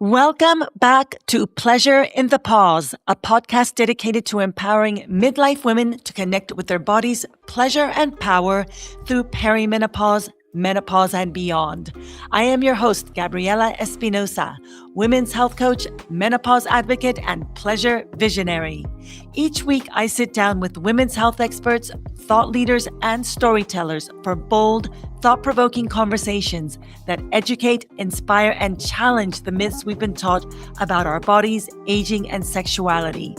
Welcome back to Pleasure in the Pause, a podcast dedicated to empowering midlife women to connect with their body's pleasure and power through perimenopause, menopause, and beyond. I am your host, Gabriella Espinosa, women's health coach, menopause advocate, and pleasure visionary. Each week, I sit down with women's health experts, thought leaders, and storytellers for bold, thought-provoking conversations that educate, inspire, and challenge the myths we've been taught about our bodies, aging, and sexuality.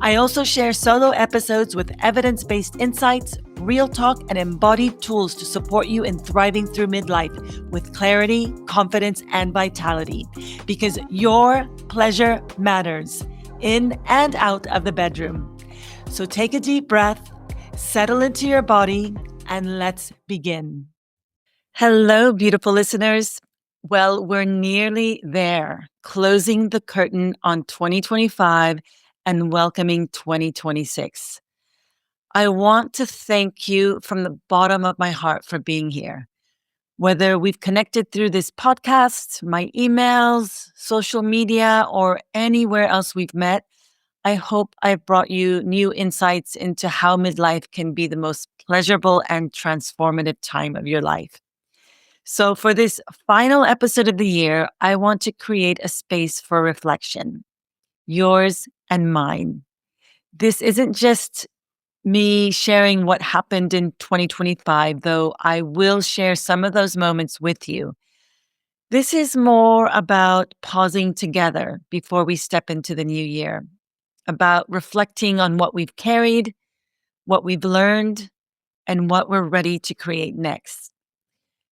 I also share solo episodes with evidence-based insights, real talk, and embodied tools to support you in thriving through midlife with clarity, confidence, and vitality. Because your pleasure matters in and out of the bedroom. So take a deep breath, settle into your body, and let's begin. Hello, beautiful listeners. Well, we're nearly there, closing the curtain on 2025 and welcoming 2026. I want to thank you from the bottom of my heart for being here. Whether we've connected through this podcast, my emails, social media, or anywhere else we've met, I hope I've brought you new insights into how midlife can be the most pleasurable and transformative time of your life. So for this final episode of the year, I want to create a space for reflection, yours and mine. This isn't just me sharing what happened in 2025, though I will share some of those moments with you. This is more about pausing together before we step into the new year, about reflecting on what we've carried, what we've learned, and what we're ready to create next.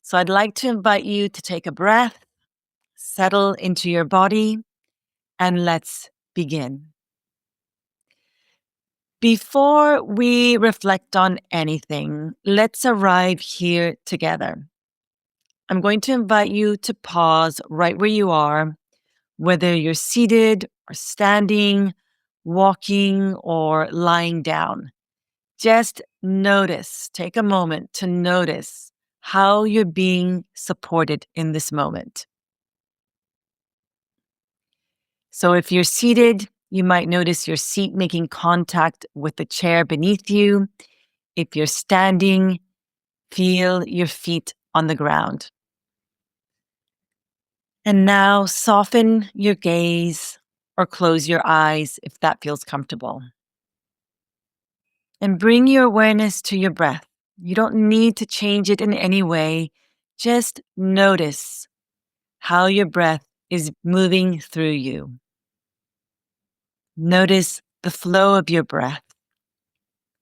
So I'd like to invite you to take a breath, settle into your body, and let's begin. Before we reflect on anything, let's arrive here together. I'm going to invite you to pause right where you are, whether you're seated or standing, walking, or lying down. Just notice, take a moment to notice how you're being supported in this moment. So if you're seated, you might notice your seat making contact with the chair beneath you. If you're standing, feel your feet on the ground. And now soften your gaze or close your eyes if that feels comfortable. And bring your awareness to your breath. You don't need to change it in any way. Just notice how your breath is moving through you. Notice the flow of your breath,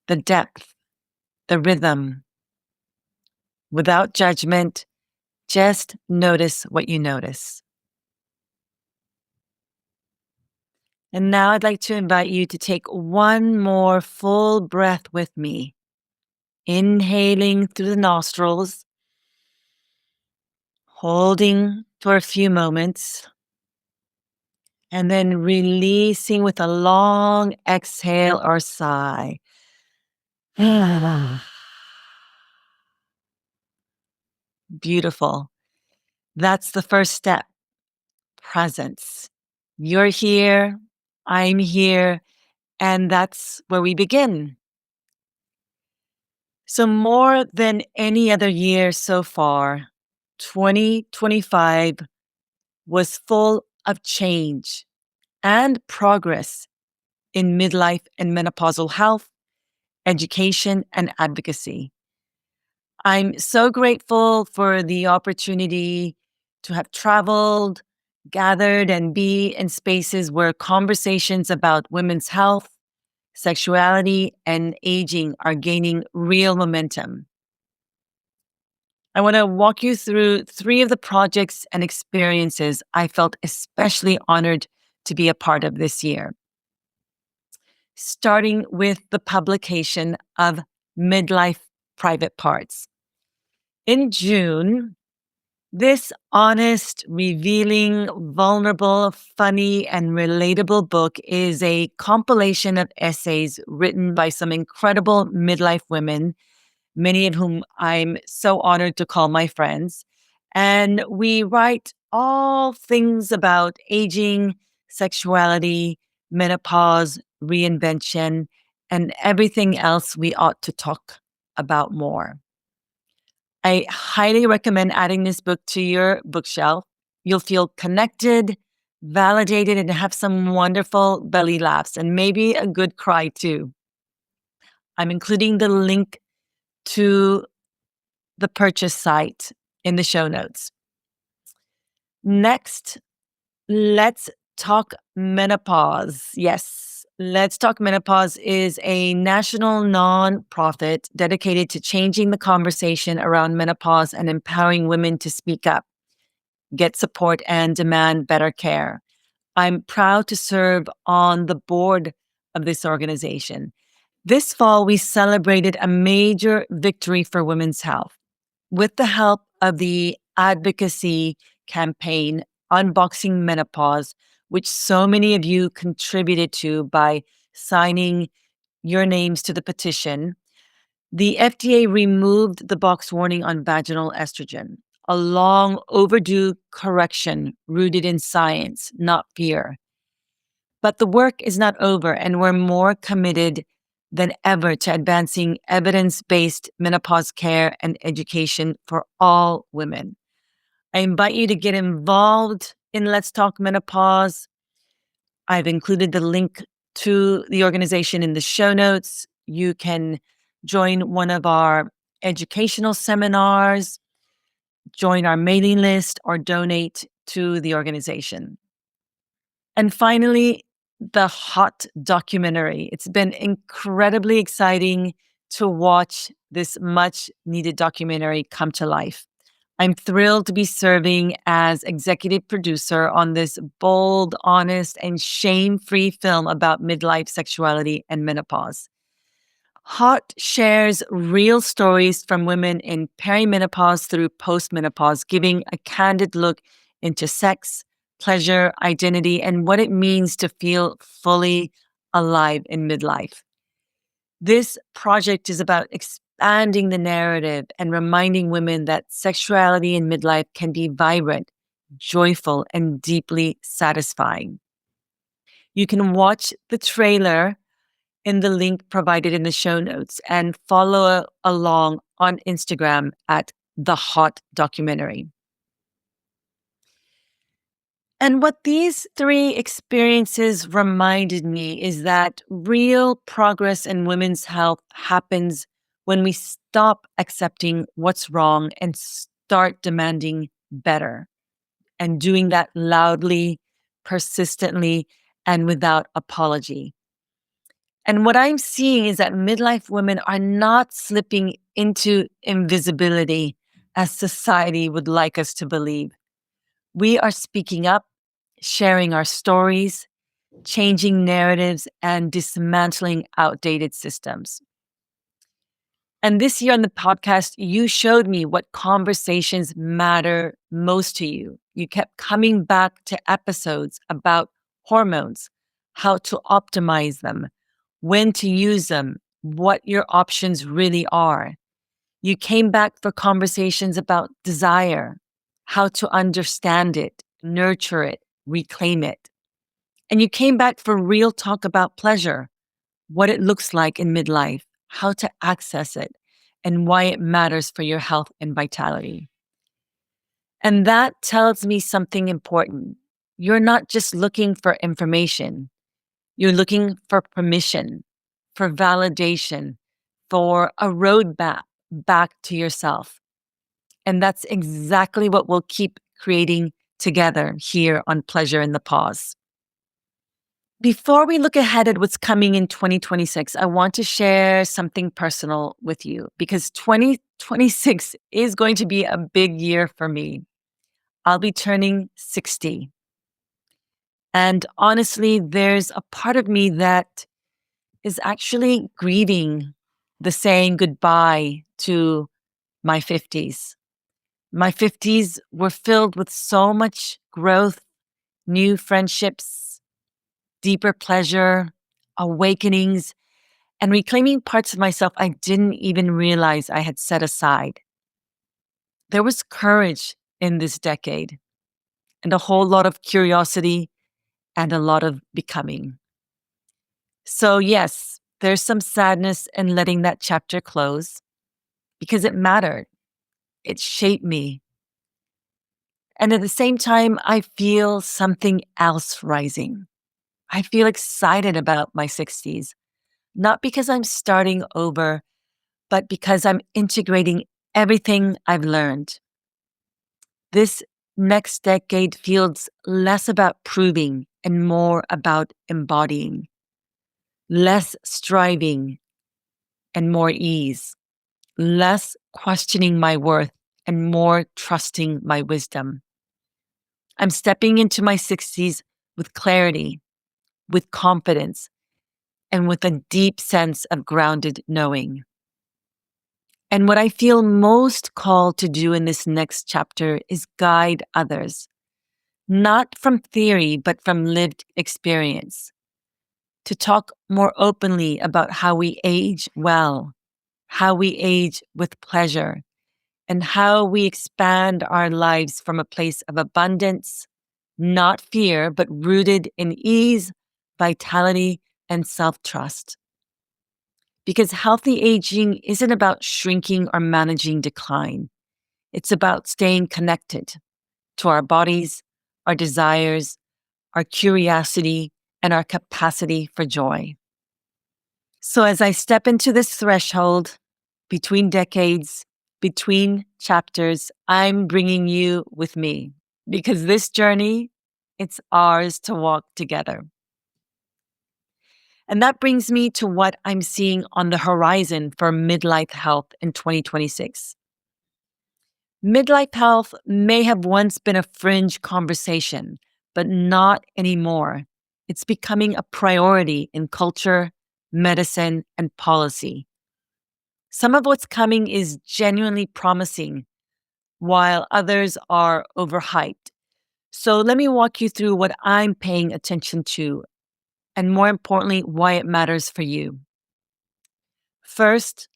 the depth, the rhythm. Without judgment, just notice what you notice. And now I'd like to invite you to take one more full breath with me. Inhaling through the nostrils, holding for a few moments, and then releasing with a long exhale or sigh. Beautiful. That's the first step. Presence. You're here, I'm here, and that's where we begin. So more than any other year so far, 2025 was full of change and progress in midlife and menopausal health, education, and advocacy. I'm so grateful for the opportunity to have traveled, gathered, and be in spaces where conversations about women's health, sexuality, and aging are gaining real momentum. I want to walk you through 3 of the projects and experiences I felt especially honored to be a part of this year. Starting with the publication of Midlife Private Parts. In June, this honest, revealing, vulnerable, funny, and relatable book is a compilation of essays written by some incredible midlife women, many of whom I'm so honored to call my friends. And we write all things about aging, sexuality, menopause, reinvention, and everything else we ought to talk about more. I highly recommend adding this book to your bookshelf. You'll feel connected, validated, and have some wonderful belly laughs and maybe a good cry too. I'm including the link to the purchase site in the show notes. Next, let's talk menopause. Yes, Let's Talk Menopause is a national nonprofit dedicated to changing the conversation around menopause and empowering women to speak up, get support, and demand better care. I'm proud to serve on the board of this organization. This fall, we celebrated a major victory for women's health. With the help of the advocacy campaign, Unboxing Menopause, which so many of you contributed to by signing your names to the petition, the FDA removed the box warning on vaginal estrogen, a long overdue correction rooted in science, not fear. But the work is not over, and we're more committed than ever to advancing evidence-based menopause care and education for all women. I invite you to get involved in Let's Talk Menopause. I've included the link to the organization in the show notes. You can join one of our educational seminars, join our mailing list, or donate to the organization. And finally, the Hot documentary. It's been incredibly exciting to watch this much needed documentary come to life. I'm thrilled to be serving as executive producer on this bold, honest, and shame-free film about midlife sexuality and menopause. Hot shares real stories from women in perimenopause through postmenopause, giving a candid look into sex, pleasure, identity, and what it means to feel fully alive in midlife. This project is about expanding the narrative and reminding women that sexuality in midlife can be vibrant, joyful, and deeply satisfying. You can watch the trailer in the link provided in the show notes and follow along on Instagram at The Hot Documentary. And what these three experiences reminded me is that real progress in women's health happens when we stop accepting what's wrong and start demanding better, and doing that loudly, persistently, and without apology. And what I'm seeing is that midlife women are not slipping into invisibility as society would like us to believe. We are speaking up, sharing our stories, changing narratives, and dismantling outdated systems. And this year on the podcast, you showed me what conversations matter most to you. You kept coming back to episodes about hormones, how to optimize them, when to use them, what your options really are. You came back for conversations about desire, how to understand it, nurture it, reclaim it. And you came back for real talk about pleasure, what it looks like in midlife, how to access it, and why it matters for your health and vitality. And that tells me something important. You're not just looking for information. You're looking for permission, for validation, for a roadmap back to yourself. And that's exactly what we'll keep creating together here on Pleasure in the Pause. Before we look ahead at what's coming in 2026, I want to share something personal with you because 2026 is going to be a big year for me. I'll be turning 60. And honestly, there's a part of me that is actually grieving the saying goodbye to my 50s. My 50s were filled with so much growth, new friendships, deeper pleasure, awakenings, and reclaiming parts of myself I didn't even realize I had set aside. There was courage in this decade. and a whole lot of curiosity and a lot of becoming. So yes, there's some sadness in letting that chapter close because it mattered. It shaped me. And at the same time, I feel something else rising. I feel excited about my 60s, not because I'm starting over, but because I'm integrating everything I've learned. This next decade feels less about proving and more about embodying, less striving and more ease, less questioning my worth and more trusting my wisdom. I'm stepping into my 60s with clarity, with confidence, and with a deep sense of grounded knowing. And what I feel most called to do in this next chapter is guide others, not from theory, but from lived experience, to talk more openly about how we age well, how we age with pleasure, and how we expand our lives from a place of abundance, not fear, but rooted in ease, vitality, and self-trust. Because healthy aging isn't about shrinking or managing decline. It's about staying connected to our bodies, our desires, our curiosity, and our capacity for joy. So as I step into this threshold between decades, between chapters, I'm bringing you with me because this journey, it's ours to walk together. And that brings me to what I'm seeing on the horizon for midlife health in 2026. Midlife health may have once been a fringe conversation, but not anymore. It's becoming a priority in culture, medicine, and policy. Some of what's coming is genuinely promising, while others are overhyped. So let me walk you through what I'm paying attention to, and more importantly, why it matters for you. First,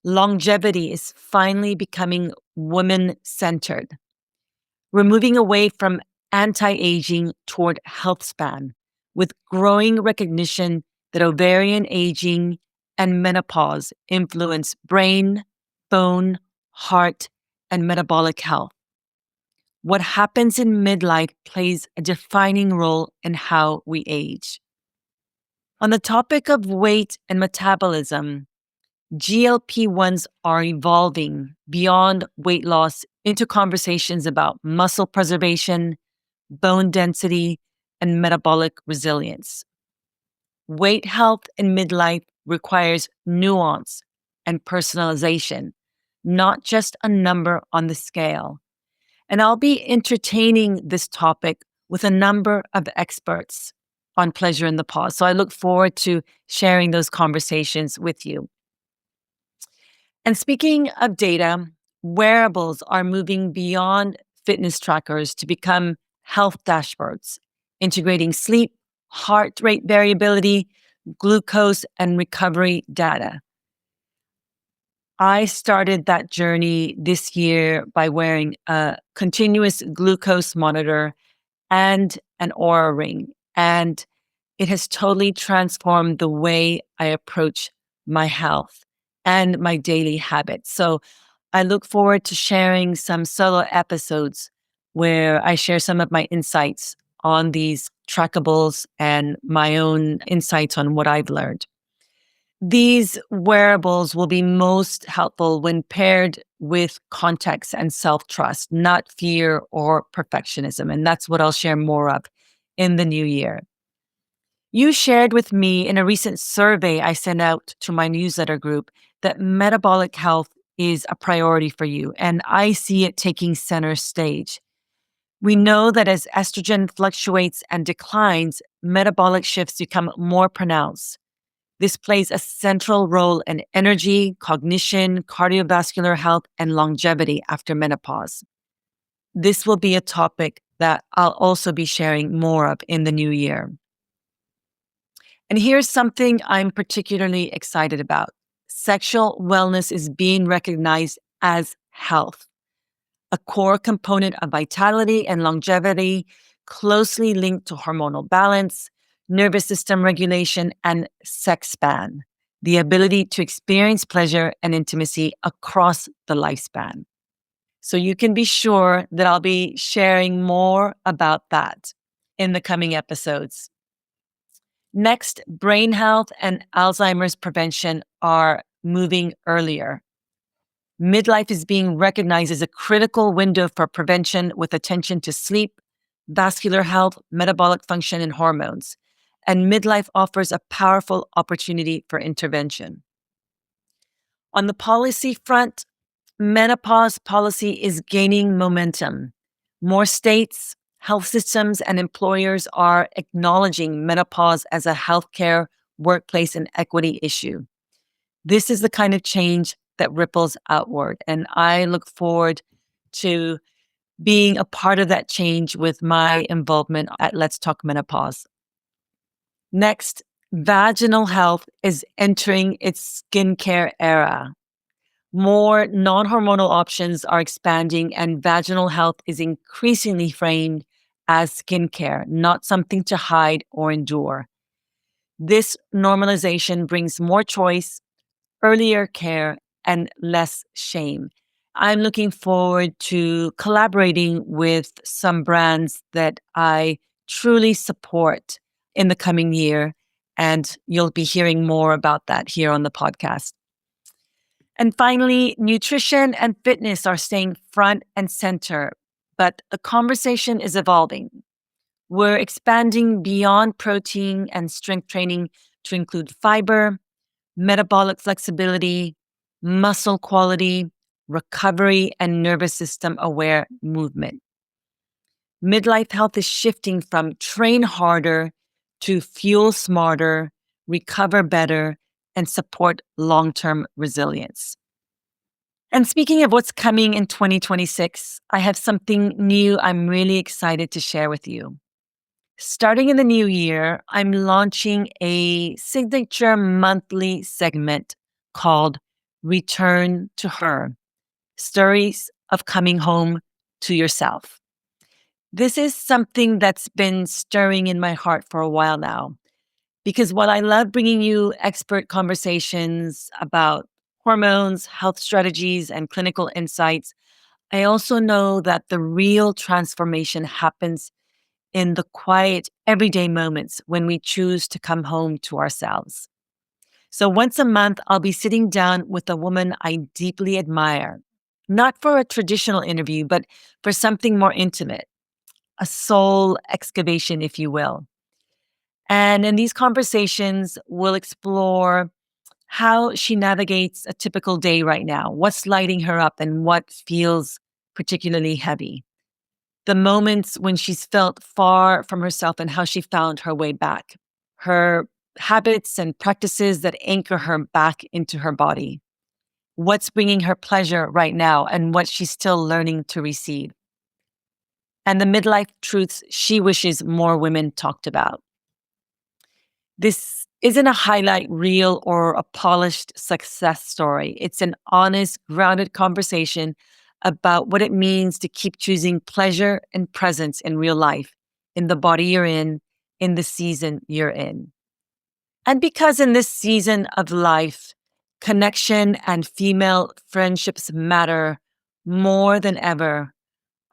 longevity is finally becoming women-centered. We're moving away from anti-aging toward health span, with growing recognition that ovarian aging and menopause influence brain, bone, heart, and metabolic health. What happens in midlife plays a defining role in how we age. On the topic of weight and metabolism, GLP-1s are evolving beyond weight loss into conversations about muscle preservation, bone density, and metabolic resilience. Weight health in midlife requires nuance and personalization, not just a number on the scale. And I'll be entertaining this topic with a number of experts on pleasure in the pause. So I look forward to sharing those conversations with you. And speaking of data, wearables are moving beyond fitness trackers to become health dashboards, integrating sleep, heart rate variability, glucose, and recovery data. I started that journey this year by wearing a continuous glucose monitor and an Aura ring. And it has totally transformed the way I approach my health and my daily habits. So I look forward to sharing some solo episodes where I share some of my insights on these trackables and my own insights on what I've learned. These wearables will be most helpful when paired with context and self-trust, not fear or perfectionism. And that's what I'll share more of in the new year. You shared with me in a recent survey I sent out to my newsletter group that metabolic health is a priority for you, and I see it taking center stage. We know that as estrogen fluctuates and declines, metabolic shifts become more pronounced. This plays a central role in energy, cognition, cardiovascular health, and longevity after menopause. This will be a topic that I'll also be sharing more of in the new year. And here's something I'm particularly excited about. Sexual wellness is being recognized as health. a core component of vitality and longevity, closely linked to hormonal balance, nervous system regulation, and sex span, the ability to experience pleasure and intimacy across the lifespan. So you can be sure that I'll be sharing more about that in the coming episodes. Next, brain health and Alzheimer's prevention are moving earlier. Midlife is being recognized as a critical window for prevention with attention to sleep, vascular health, metabolic function, and hormones. And midlife offers a powerful opportunity for intervention. On the policy front, menopause policy is gaining momentum. More states, health systems, and employers are acknowledging menopause as a healthcare, workplace, and equity issue. This is the kind of change that ripples outward, and I look forward to being a part of that change with my involvement at Let's Talk Menopause. Next, vaginal health is entering its skincare era. More non-hormonal options are expanding, and vaginal health is increasingly framed as skincare, not something to hide or endure. This normalization brings more choice, earlier care, and less shame. I'm looking forward to collaborating with some brands that I truly support in the coming year, and you'll be hearing more about that here on the podcast. And finally, nutrition and fitness are staying front and center, but the conversation is evolving. We're expanding beyond protein and strength training to include fiber, metabolic flexibility, muscle quality, recovery, and nervous system aware movement. Midlife health is shifting from train harder to fuel smarter, recover better, and support long-term resilience. And speaking of what's coming in 2026, I have something new I'm really excited to share with you. Starting in the new year, I'm launching a signature monthly segment called Return to Her, Stories of Coming Home to Yourself. This is something that's been stirring in my heart for a while now, because while I love bringing you expert conversations about hormones, health strategies, and clinical insights, I also know that the real transformation happens in the quiet, everyday moments when we choose to come home to ourselves. So once a month, I'll be sitting down with a woman I deeply admire, not for a traditional interview, but for something more intimate, a soul excavation, if you will. And in these conversations, we'll explore how she navigates a typical day right now, what's lighting her up and what feels particularly heavy. The moments when she's felt far from herself and how she found her way back, her habits and practices that anchor her back into her body, what's bringing her pleasure right now and what she's still learning to receive, and the midlife truths she wishes more women talked about. This isn't a highlight reel or a polished success story. It's an honest, grounded conversation about what it means to keep choosing pleasure and presence in real life, in the body you're in the season you're in. And because in this season of life, connection and female friendships matter more than ever,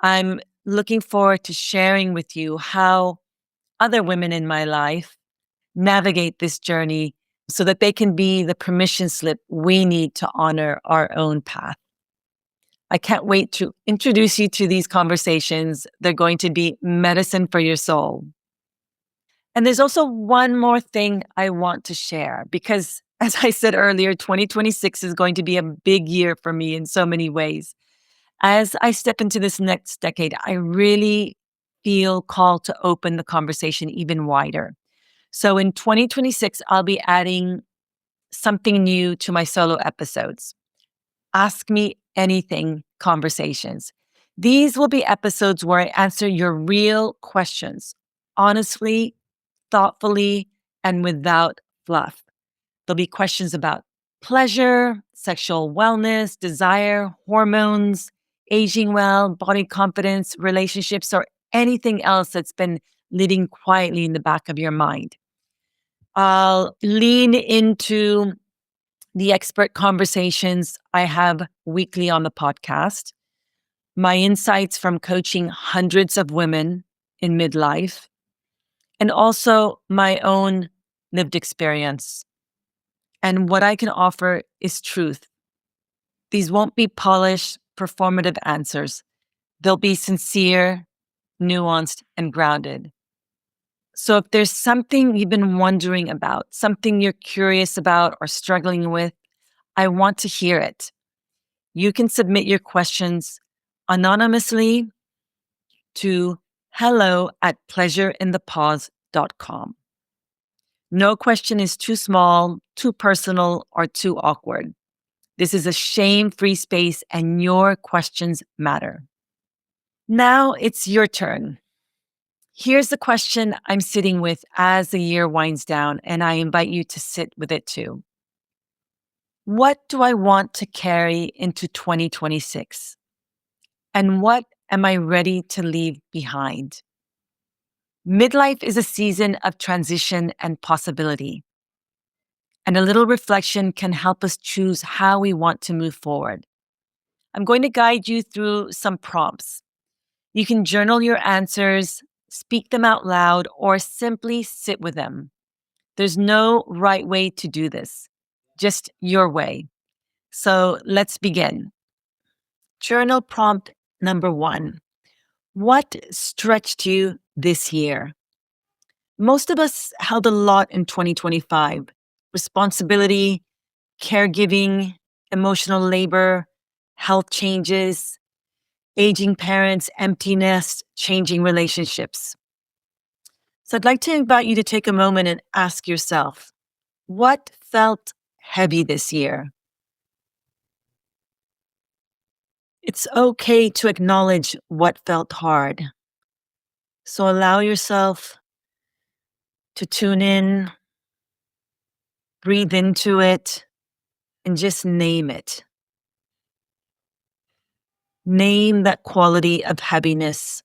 I'm looking forward to sharing with you how other women in my life navigate this journey so that they can be the permission slip we need to honor our own path. I can't wait to introduce you to these conversations. They're going to be medicine for your soul. And there's also one more thing I want to share because, as I said earlier, 2026 is going to be a big year for me in so many ways. As I step into this next decade, I really feel called to open the conversation even wider. So in 2026, I'll be adding something new to my solo episodes. Ask Me Anything conversations. These will be episodes where I answer your real questions, honestly, thoughtfully, and without fluff. There'll be questions about pleasure, sexual wellness, desire, hormones, aging well, body confidence, relationships, or anything else that's been living quietly in the back of your mind. I'll lean into the expert conversations I have weekly on the podcast, my insights from coaching hundreds of women in midlife, and also my own lived experience. And what I can offer is truth. These won't be polished, performative answers. They'll be sincere, nuanced, and grounded. So if there's something you've been wondering about, something you're curious about or struggling with, I want to hear it. You can submit your questions anonymously to hello@pleasureinthepause.com. No question is too small, too personal, or too awkward. This is a shame-free space and your questions matter. Now it's your turn. Here's the question I'm sitting with as the year winds down, and I invite you to sit with it too. What do I want to carry into 2026? And what am I ready to leave behind? Midlife is a season of transition and possibility. And a little reflection can help us choose how we want to move forward. I'm going to guide you through some prompts. You can journal your answers, speak them out loud, or simply sit with them. There's no right way to do this, just your way. So let's begin. Journal prompt number 1. What stretched you this year? Most of us held a lot in 2025. Responsibility, caregiving, emotional labor, health changes, aging parents, empty nest, changing relationships. So I'd like to invite you to take a moment and ask yourself, what felt heavy this year? It's okay to acknowledge what felt hard. So allow yourself to tune in, breathe into it, and just name it. Name that quality of heaviness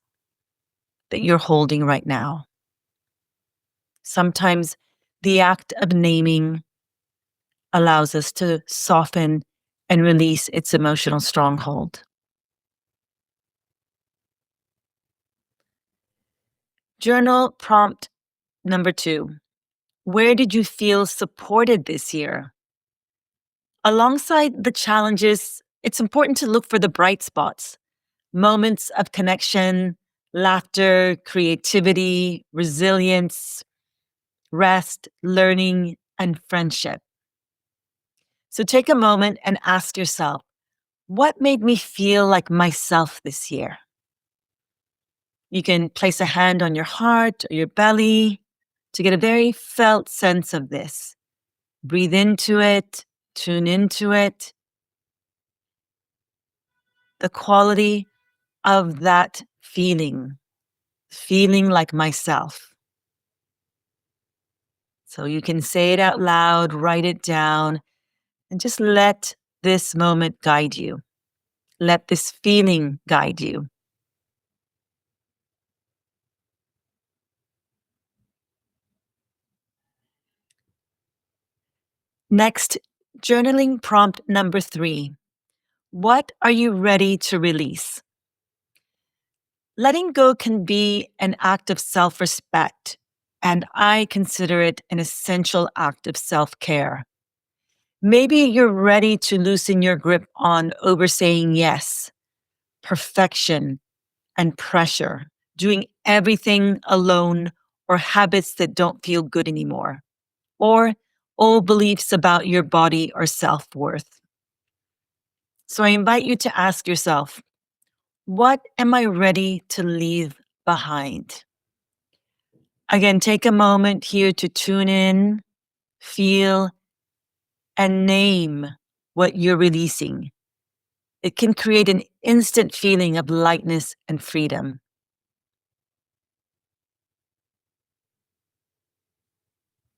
that you're holding right now. Sometimes the act of naming allows us to soften and release its emotional stronghold. Journal prompt number 2. Where did you feel supported this year? Alongside the challenges, it's important to look for the bright spots, moments of connection, laughter, creativity, resilience, rest, learning, and friendship. So take a moment and ask yourself, what made me feel like myself this year? You can place a hand on your heart or your belly to get a very felt sense of this. Breathe into it, tune into it. The quality of that feeling like myself. So you can say it out loud, write it down, and just let this moment guide you. Let this feeling guide you. Next, journaling prompt number 3. What are you ready to release? Letting go can be an act of self-respect, and I consider it an essential act of self-care. Maybe you're ready to loosen your grip on oversaying yes, perfection, and pressure, doing everything alone, or habits that don't feel good anymore, or old beliefs about your body or self-worth. So I invite you to ask yourself, what am I ready to leave behind? Again, take a moment here to tune in, feel, and name what you're releasing. It can create an instant feeling of lightness and freedom.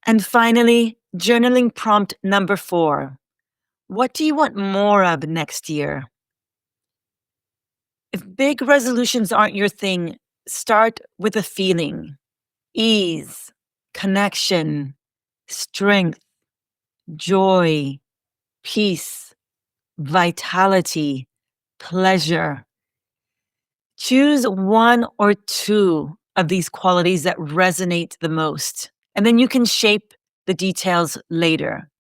And finally, journaling prompt number 4. What do you want more of next year? If big resolutions aren't your thing, start with a feeling: ease, connection, strength, joy, peace, vitality, pleasure. Choose one or two of these qualities that resonate the most, and then you can shape the details later.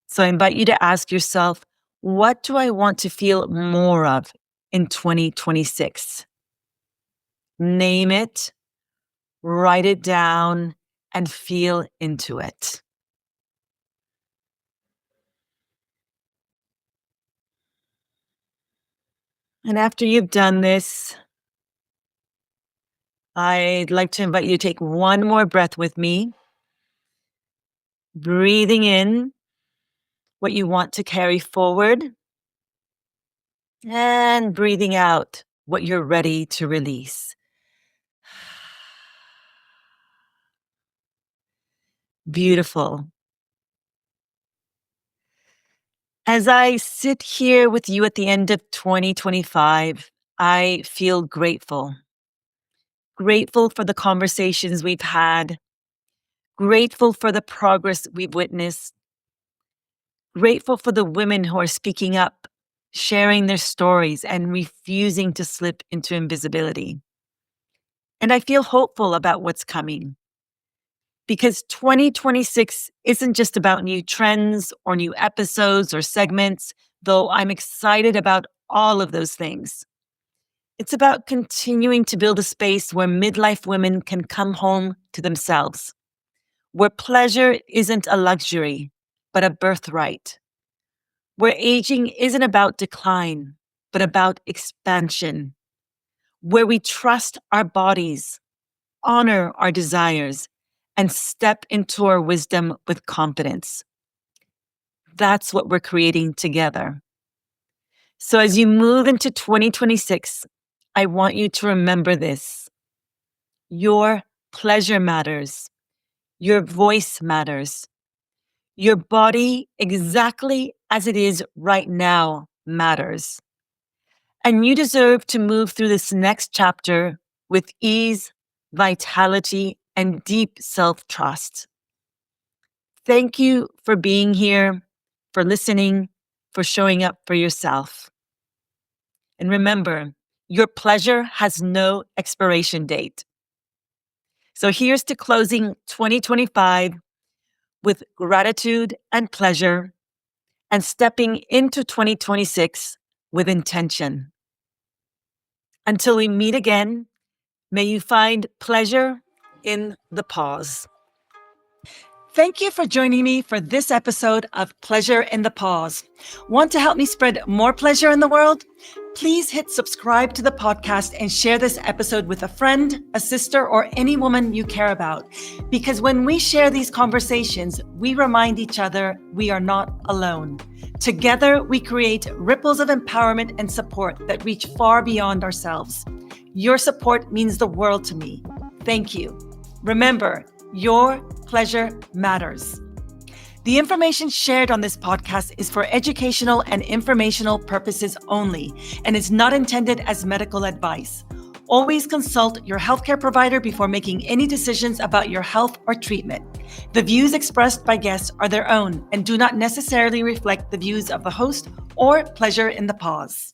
So I invite you to ask yourself, what do I want to feel more of in 2026? Name it, write it down, and feel into it. And after you've done this, I'd like to invite you to take one more breath with me, breathing in what you want to carry forward and breathing out what you're ready to release. Beautiful. As I sit here with you at the end of 2025, I feel grateful. Grateful for the conversations we've had, grateful for the progress we've witnessed, grateful for the women who are speaking up, sharing their stories, and refusing to slip into invisibility. And I feel hopeful about what's coming, because 2026 isn't just about new trends or new episodes or segments, though I'm excited about all of those things. It's about continuing to build a space where midlife women can come home to themselves, where pleasure isn't a luxury, but a birthright, where aging isn't about decline, but about expansion, where we trust our bodies, honor our desires, and step into our wisdom with confidence. That's what we're creating together. So as you move into 2026, I want you to remember this. Your pleasure matters. Your voice matters. Your body, exactly as it is right now, matters. And you deserve to move through this next chapter with ease, vitality, and deep self-trust. Thank you for being here, for listening, for showing up for yourself. And remember, your pleasure has no expiration date. So here's to closing 2025 with gratitude and pleasure, and stepping into 2026 with intention. Until we meet again, may you find pleasure in the pause. Thank you for joining me for this episode of Pleasure in the Pause. Want to help me spread more pleasure in the world? Please hit subscribe to the podcast and share this episode with a friend, a sister, or any woman you care about. Because when we share these conversations, we remind each other we are not alone. Together, we create ripples of empowerment and support that reach far beyond ourselves. Your support means the world to me. Thank you. Remember, your pleasure matters. The information shared on this podcast is for educational and informational purposes only and is not intended as medical advice. Always consult your healthcare provider before making any decisions about your health or treatment. The views expressed by guests are their own and do not necessarily reflect the views of the host or Pleasure in the Pause.